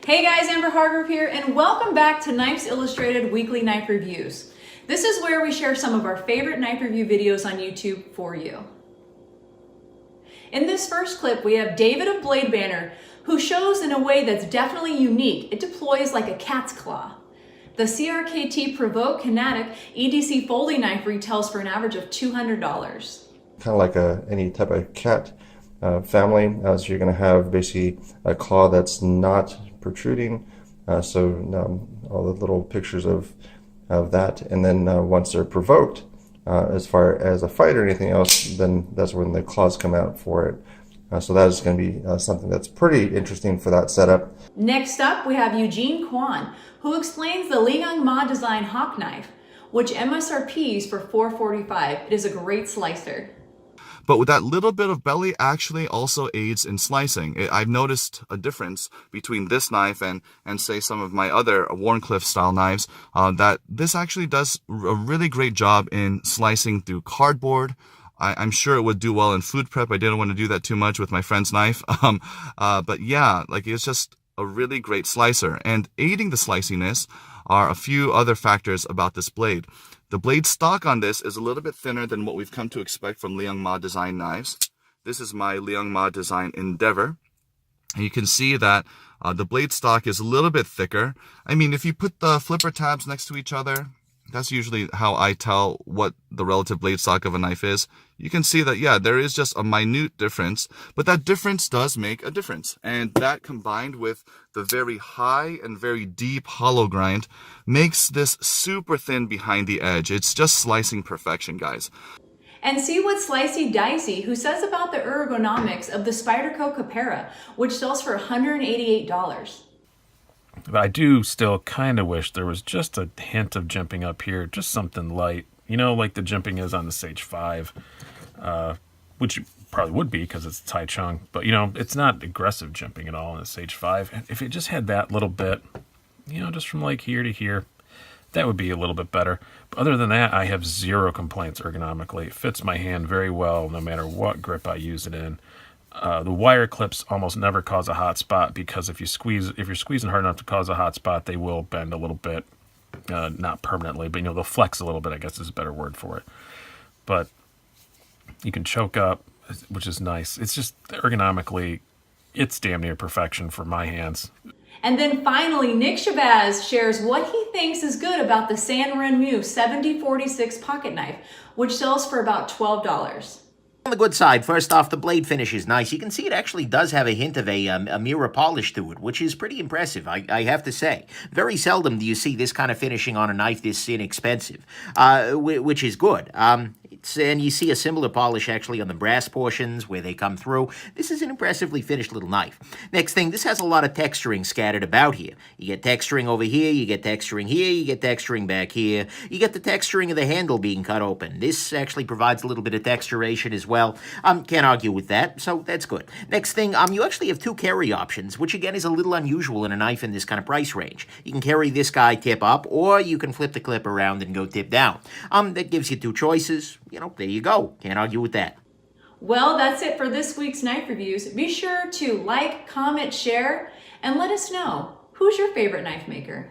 Hey guys, Amber Hargrove here, and welcome back to Knifes Illustrated Weekly Knife Reviews. This is where we share some of our favorite knife review videos on YouTube for you. In this first clip, we have David of Blade Banter, who shows in a way that's definitely unique. It deploys like a cat's claw. The CRKT Provoke Kinetic EDC folding knife retails for an average of $200. Kind of like any type of cat family, so you're going to have basically a claw that's not protruding, so all the little pictures of that, and then once they're provoked, as far as a fight or anything else, then that's when the claws come out for it. So that is going to be something that's pretty interesting for that setup. Next up, we have Eugene Kwon, who explains the Liong Mah design hawk knife, which MSRPs for $445. It is a great slicer. But with that little bit of belly actually also aids in slicing. I've noticed a difference between this knife and say some of my other Wharncliffe style knives, that this actually does a really great job in slicing through cardboard. I'm sure it would do well in food prep. I didn't want to do that too much with my friend's knife. But yeah, like it's just a really great slicer. And aiding the sliciness are a few other factors about this blade. The blade stock on this is a little bit thinner than what we've come to expect from Liong Mah design knives. This is my Liong Mah design Endeavor. And you can see that the blade stock is a little bit thicker. I mean, if you put the flipper tabs next to each other, that's usually how I tell what the relative blade stock of a knife is. You can see that, yeah, there is just a minute difference, but that difference does make a difference. And that combined with the very high and very deep hollow grind makes this super thin behind the edge. It's just slicing perfection, guys. And see what Slicey Dicey, who says about the ergonomics of the Spyderco Kapara, which sells for $188. But I do still kind of wish there was just a hint of jimping up here, just something light. You know, like the jimping is on the Sage 5, which probably would be because it's Tai Chung. But, you know, it's not aggressive jimping at all in the Sage 5. If it just had that little bit, you know, just from like here to here, that would be a little bit better. But other than that, I have zero complaints ergonomically. It fits my hand very well no matter what grip I use it in. The wire clips almost never cause a hot spot because if you're squeezing hard enough to cause a hot spot, they will bend a little bit, not permanently, but you know, they'll flex a little bit, I guess is a better word for it. But you can choke up, which is nice. It's just ergonomically, it's damn near perfection for my hands. And then finally, Nick Shabazz shares what he thinks is good about the SanRenMu 7046 pocket knife, which sells for about $12. On the good side, first off, the blade finish is nice. You can see it actually does have a hint of a mirror polish to it, which is pretty impressive, I have to say. Very seldom do you see this kind of finishing on a knife this inexpensive, which is good. And you see a similar polish actually on the brass portions where they come through. This is an impressively finished little knife. Next thing, this has a lot of texturing scattered about here. You get texturing over here, you get texturing here, you get texturing back here. You get the texturing of the handle being cut open. This actually provides a little bit of texturation as well. Can't argue with that, so that's good. Next thing, you actually have two carry options, which again is a little unusual in a knife in this kind of price range. You can carry this guy tip up, or you can flip the clip around and go tip down. That gives you two choices. You know, there you go. Can't argue with that. Well, that's it for this week's knife reviews. Be sure to like, comment, share, and let us know, who's your favorite knife maker?